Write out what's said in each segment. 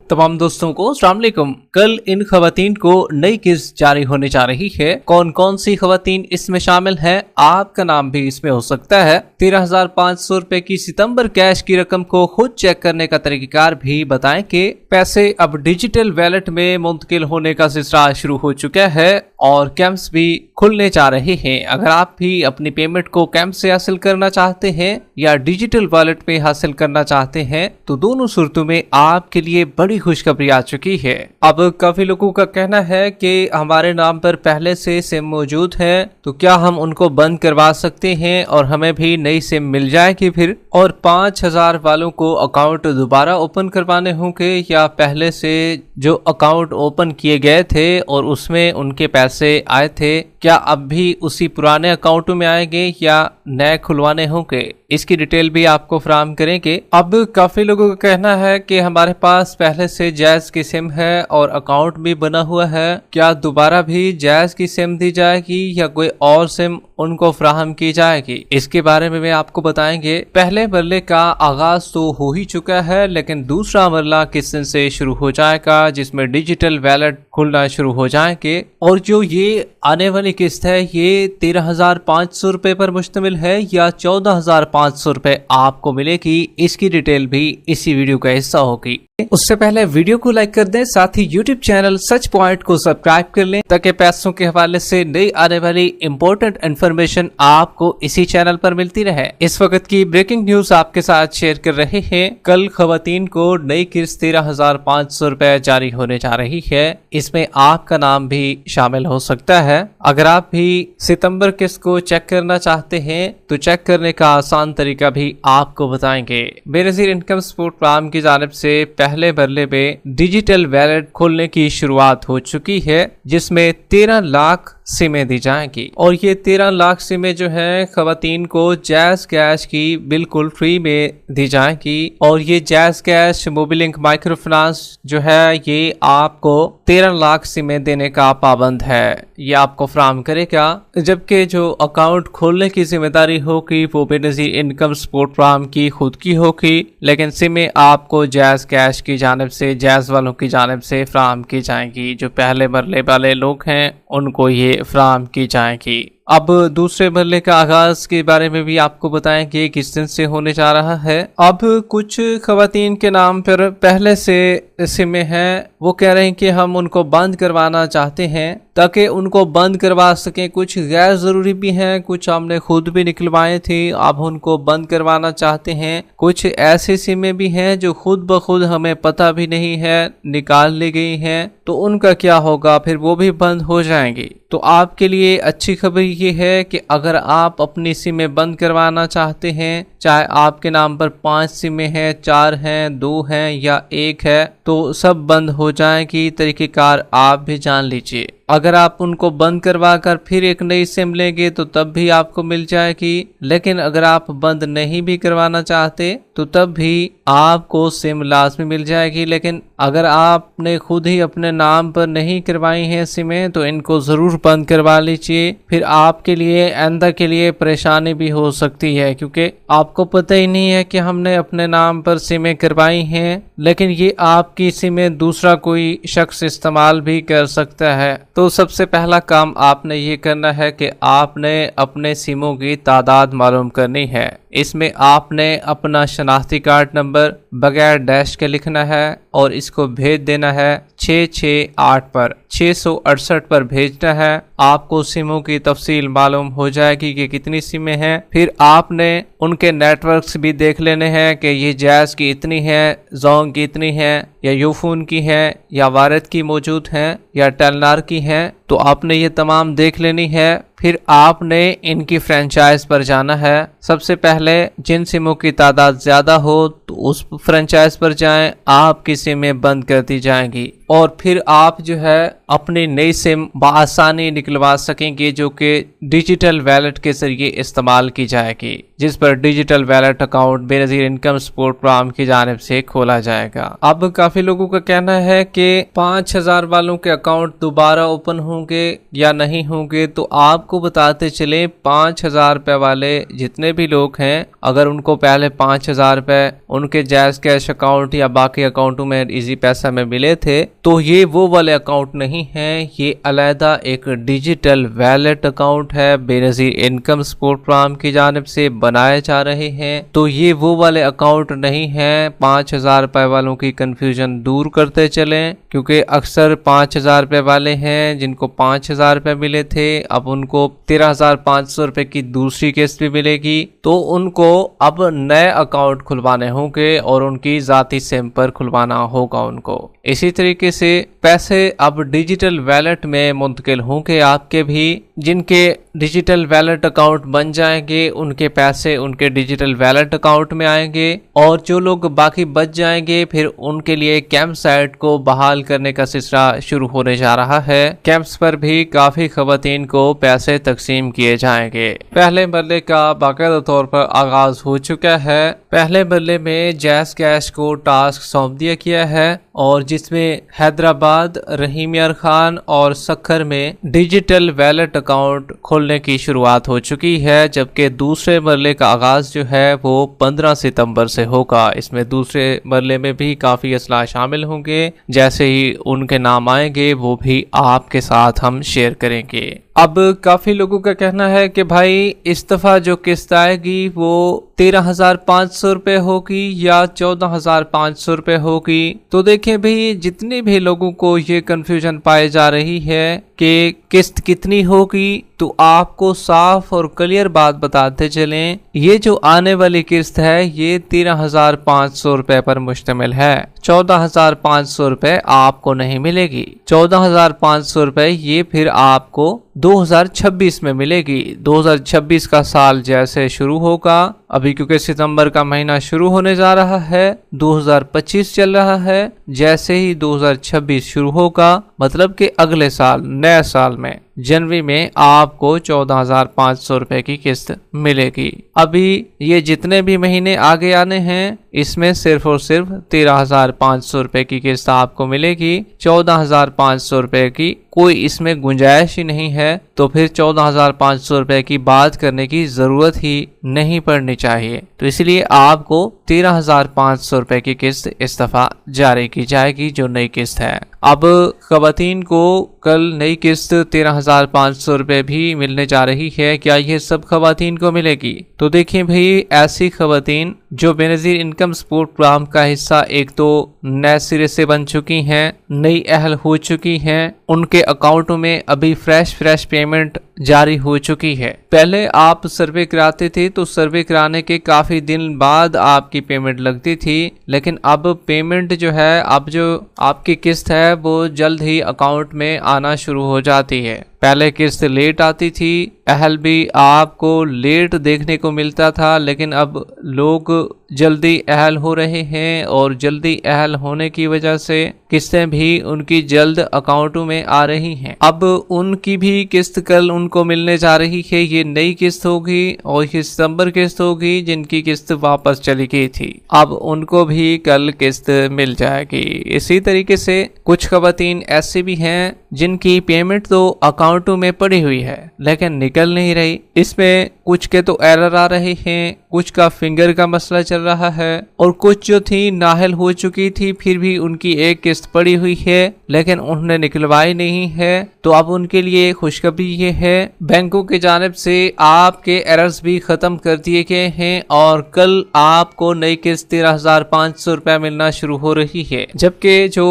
तमाम दोस्तों को अस्सलाम वालेकुम। कल इन खवातीन को नई किस्त जारी होने जा रही है। कौन कौन सी खवातीन इसमें शामिल हैं, आपका नाम भी इसमें हो सकता है। 13,500 रुपए की सितंबर कैश की रकम को खुद चेक करने का तरीकेकार भी बताएं कि पैसे अब डिजिटल वैलेट में मुंतकिल होने का सिलसिला शुरू हो चुका है और कैंप्स भी खुलने जा रहे हैं। अगर आप भी अपनी पेमेंट को कैंप से हासिल करना चाहते हैं या डिजिटल वॉलेट पे हासिल करना चाहते हैं तो दोनों सूरतों में आपके लिए बड़ी खुशखबरी आ चुकी है। अब काफी लोगों का कहना है कि हमारे नाम पर पहले से सिम मौजूद है तो क्या हम उनको बंद करवा सकते हैं और हमें भी नई सिम मिल जाएगी फिर, और 5,000 वालों को अकाउंट दोबारा ओपन करवाने होंगे या पहले से जो अकाउंट ओपन किए गए थे और उसमें उनके पैसे आए थे क्या अब भी उसी पुराने अकाउंटों में आएंगे या नए खुलवाने होंगे, इसकी डिटेल भी आपको फराहम करेंगे। अब काफी लोगों का कहना है कि हमारे पास पहले से जैज की सिम है और अकाउंट भी बना हुआ है, क्या दोबारा भी जैज की सिम दी जाएगी या कोई और सिम उनको फराहम की जाएगी, इसके बारे में आपको बताएंगे। पहले मरले का आगाज तो हो ही चुका है लेकिन दूसरा मरला किस दिन से शुरू हो जाएगा जिसमें डिजिटल वैलेट खुलना शुरू हो जाएंगे। और जो ये आने वाली किस्त है ये 13,500 रुपए पर मुश्तमिल है या 14,500 रुपए आपको मिलेगी, इसकी डिटेल भी इसी वीडियो का हिस्सा होगी। उससे पहले वीडियो को लाइक कर दें, साथ ही यूट्यूब चैनल सच पॉइंट को सब्सक्राइब कर लें ताकि पैसों के हवाले से नई आने वाली इम्पोर्टेंट इन्फॉर्मेशन आपको इसी चैनल पर मिलती रहे। इस वक्त की ब्रेकिंग न्यूज आपके साथ शेयर कर रहे हैं। कल खवातीन को नई किस्त 13,500 रुपए जारी होने जा रही है, इसमें आपका नाम भी शामिल हो सकता है। अगर आप भी सितंबर किस्त को चेक करना चाहते हैं तो चेक करने का आसान तरीका भी आपको बताएंगे। बेनजीर इनकम सपोर्ट प्रोग्राम की जानिब से पहले मरले में डिजिटल वैलेट खोलने की शुरुआत हो चुकी है जिसमें 13 लाख सिमें दी जाएंगी और ये 13 लाख सिमें जो है खवातीन को जैज कैश की बिल्कुल फ्री में दी जाएंगी। और ये jazz cash Mobilink micro finance जो है ये आपको 13 लाख सिमें देने का पाबंद है, ये आपको फराहम करेगा। जबकि जो अकाउंट खोलने की जिम्मेदारी होगी वो बेनजीर इनकम सपोर्ट प्रोग्राम की खुद की होगी, लेकिन सिमें आपको जैज कैश की जानिब से, जैज वालों की जानिब से फराहम की जाएंगी। जो पहले मरले वाले लोग हैं उनको ये फराहम की जाएगी। अब दूसरे मरले का आगाज के बारे में भी आपको बताएंगे किस दिन से होने जा रहा है। अब कुछ खवातीन के नाम पर पहले से सिमें हैं, वो कह रहे हैं कि हम उनको बंद करवाना चाहते हैं ताकि उनको बंद करवा सकें। कुछ गैर जरूरी भी हैं, कुछ हमने खुद भी निकलवाए थे, अब उनको बंद करवाना चाहते हैं। कुछ ऐसी सिमें भी हैं जो खुद ब खुद हमें पता भी नहीं है निकाल ली गई हैं, तो उनका क्या होगा, फिर वो भी बंद हो जाएंगी। तो आपके लिए अच्छी खबर ये है कि अगर आप अपनी सिमें बंद करवाना चाहते हैं, चाहे आपके नाम पर 5 सिमें हैं, 4 हैं, 2 हैं या 1 है, तो सब बंद हो जाएगी। तरीकेकार आप भी जान लीजिए। अगर आप उनको बंद करवा कर फिर एक नई सिम लेंगे तो तब भी आपको मिल जाएगी, लेकिन अगर आप बंद नहीं भी करवाना चाहते तो तब भी आपको सिम लाजमी मिल जाएगी। लेकिन अगर आपने खुद ही अपने नाम पर नहीं करवाई हैं सिमें तो इनको जरूर बंद करवा लीजिए, फिर आपके लिए आइंदा के लिए परेशानी भी हो सकती है क्योंकि आपको पता ही नहीं है कि हमने अपने नाम पर सिमें करवाई हैं लेकिन ये आपकी सिमें दूसरा कोई शख्स इस्तेमाल भी कर सकता है। तो सबसे पहला काम आपने ये करना है कि आपने अपने सिमों की तादाद मालूम करनी है। इसमें आपने अपना शनाख्ती कार्ड नंबर बगैर डैश के लिखना है और इसको भेज देना है 668 पर, 668 पर भेजना है। आपको सिमों की तफसील मालूम हो जाएगी कि कितनी सिमें हैं। फिर आपने उनके नेटवर्क्स भी देख लेने हैं कि ये जैज की इतनी है, जोंग की इतनी है, या यूफोन की है, या वारद की मौजूद हैं, या टेलनार की हैं। तो आपने ये तमाम देख लेनी है। फिर आपने इनकी फ्रेंचाइज पर जाना है। सबसे पहले जिन सिमों की तादाद ज्यादा हो तो उस फ्रेंचाइज पर जाएं, आपकी सिमें बंद कर दी जाएंगी और फिर आप जो है अपनी नई सिम बआसानी निकलवा सकेंगे जो कि डिजिटल वैलेट के जरिए इस्तेमाल की जाएगी। जिस पर digital wallet account Benazir income support programme की जानिब से खोला जाएगा। अब काफी लोगों का कहना है कि 5000 वालों के अकाउंट दोबारा ओपन होंगे या नहीं होंगे, तो आपको बताते चले 5000 रुपए वाले जितने भी लोग हैं, अगर उनको पहले 5000 रुपए उनके जायज कैश अकाउंट या बाकी अकाउंटों में इजी पैसा में मिले थे, तो ये वो वाले अकाउंट नहीं है, ये अलहदा एक डिजिटल वैलेट अकाउंट है बेनजीर इनकम सपोर्ट प्रोग्राम की जानिब से बनाए जा रहे हैं। तो ये वो वाले अकाउंट नहीं है। 5000 रुपए वालों की कंफ्यूजन दूर करते चलें, क्योंकि अक्सर 5000 रुपए वाले हैं जिनको 5000 रुपए मिले थे, अब उनको 13,500 रुपए की दूसरी किस्त भी मिलेगी, तो उनको अब नए अकाउंट खुलवाने होंगे और उनकी जाती सिम पर खुलवाना होगा उनको। इसी तरीके से पैसे अब डिजिटल वैलेट में मुंतकिल होंगे आपके भी। जिनके डिजिटल वैलेट अकाउंट बन जाएंगे उनके पैसे उनके डिजिटल वैलेट अकाउंट में आएंगे, और जो लोग बाकी बच जाएंगे फिर उनके लिए कैंप साइट को बहाल करने का सिलसिला शुरू होने जा रहा है। कैंप्स पर भी काफी खवातीन को पैसे तकसीम किए जाएंगे। पहले मरले का बाकायदा तौर पर आगाज हो चुका है। पहले मरले में जैस कैश को टास्क सौंप दिया गया है, और जिसमें हैदराबाद, रहीम यार खान और सखर में डिजिटल वैलेट अकाउंट खोलने की शुरुआत हो चुकी है, जबकि दूसरे मरले का आगाज जो है वो 15 सितंबर से होगा। इसमें दूसरे मरले में भी काफी असला शामिल होंगे, जैसे ही उनके नाम आएंगे वो भी आपके साथ हम शेयर करेंगे। अब काफी लोगों का कहना है कि भाई इस दफा जो किस्त आएगी वो 13,500 रुपए होगी या 14,500 रुपए होगी। तो देखें भाई, जितने भी लोगों को ये कंफ्यूजन पाई जा रही है कि किस्त कितनी होगी, तो आपको साफ और क्लियर बात बताते चलें, ये जो आने वाली किस्त है ये 13,500 रुपए पर मुश्तमिल है। 14,500 रुपए आपको नहीं मिलेगी। 14,500 रुपए ये फिर आपको 2026 में मिलेगी। 2026 का साल जैसे शुरू होगा, अभी क्योंकि सितंबर का महीना शुरू होने जा रहा है, 2025 चल रहा है, जैसे ही 2026 शुरू होगा, मतलब कि अगले साल नए साल में जनवरी में आपको 14,500 रुपए की किस्त मिलेगी। अभी ये जितने भी महीने आगे आने हैं इसमें सिर्फ और सिर्फ 13,500 रुपए की किस्त आपको मिलेगी। 14,500 रुपए की कोई इसमें गुंजाइश ही नहीं है, तो फिर 14,500 रुपए की बात करने की जरूरत ही नहीं पड़नी चाहिए। तो इसलिए आपको 13,500 रुपए की किस्त इस दफा जारी की जाएगी, जो नई किस्त है। अब खवातीन को कल नई किस्त 13,500 रुपए भी मिलने जा रही है। क्या ये सब खवातीन को मिलेगी? तो देखिए भाई, ऐसी खवातीन जो बेनजीर इनकम सपोर्ट प्रोग्राम का हिस्सा एक तो नए सिरे से बन चुकी हैं, नई अहल हो चुकी हैं, उनके अकाउंटों में अभी फ्रेश पेमेंट जारी हो चुकी है। पहले आप सर्वे कराते थे तो सर्वे कराने के काफी दिन बाद आपकी पेमेंट लगती थी, लेकिन अब पेमेंट जो है, अब जो आपकी किस्त है वो जल्द ही अकाउंट में आना शुरू हो जाती है। पहले किस्त लेट आती थी, अहल भी आपको लेट देखने को मिलता था, लेकिन अब लोग जल्दी अहल हो रहे हैं और जल्दी अहल होने की वजह से किस्तें भी उनकी जल्द अकाउंटों में आ रही हैं। अब उनकी भी किस्त कल उनको मिलने जा रही है। ये नई किस्त होगी और ये सितंबर किस्त होगी जिनकी किस्त वापस चली गई थी, अब उनको भी कल किस्त मिल जाएगी। इसी तरीके से कुछ खवातीन ऐसे भी हैं जिनकी पेमेंट तो अकाउंटों में पड़ी हुई है लेकिन निकल नहीं रही। इसमें कुछ के तो एरर आ रहे हैं, कुछ का फिंगर का मसला चल रहा है, और कुछ जो थी नाहल हो चुकी थी फिर भी उनकी एक किस्त पड़ी हुई है लेकिन उन्होंने निकलवाई नहीं है। तो अब उनके लिए खुशखबरी ये है, बैंकों की जानिब से आपके एरर्स भी खत्म कर दिए गए हैं और कल आपको नई किस्त 13,500 रुपया मिलना शुरू हो रही है। जबकि जो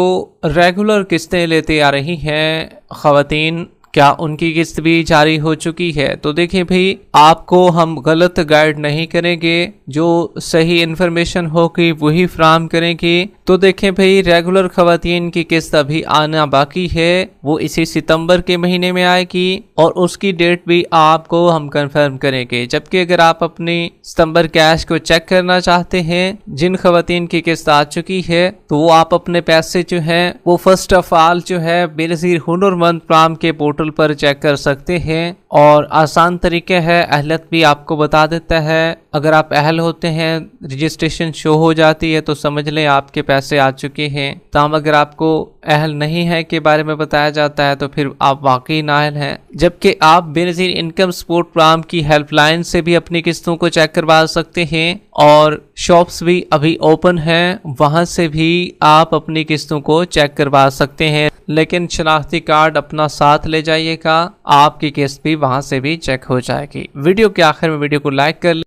रेगुलर किस्तें लेते आ रही हैं खवातीन, क्या उनकी किस्त भी जारी हो चुकी है? तो देखिए भाई, आपको हम गलत गाइड नहीं करेंगे, जो सही इन्फॉर्मेशन होगी वही फ्राहम करेंगे। तो देखें भाई, रेगुलर खवातीन की किस्त अभी आना बाकी है, वो इसी सितंबर के महीने में आएगी और उसकी डेट भी आपको हम कंफर्म करेंगे। जबकि अगर आप अपनी सितंबर कैश को चेक करना चाहते हैं, जिन खवातीन की किस्त आ चुकी है, तो वो आप अपने पैसे जो है वो फर्स्ट ऑफ ऑल जो है बेनजीर हुनरमंद प्रोग्राम के पोर्टल पोर्टल पर चेक कर सकते हैं और आसान तरीके है, अहलियत भी आपको बता देता है। अगर आप अहल होते हैं, रजिस्ट्रेशन शो हो जाती है तो समझ लें आपके पैसे आ चुके हैं। तमाम अगर आपको अहल नहीं है के बारे में बताया जाता है तो फिर आप वाकई नाअहल हैं। जबकि आप बेनज़ीर इनकम सपोर्ट प्रोग्राम की हेल्पलाइन से भी अपनी किस्तों को चेक करवा सकते हैं और शॉप्स भी अभी ओपन हैं, वहां से भी आप अपनी किस्तों को चेक करवा सकते हैं। लेकिन शनाख्ती कार्ड अपना साथ ले जाइएगा, आपकी किस्त भी वहां से भी चेक हो जाएगी। वीडियो के आखिर में वीडियो को लाइक कर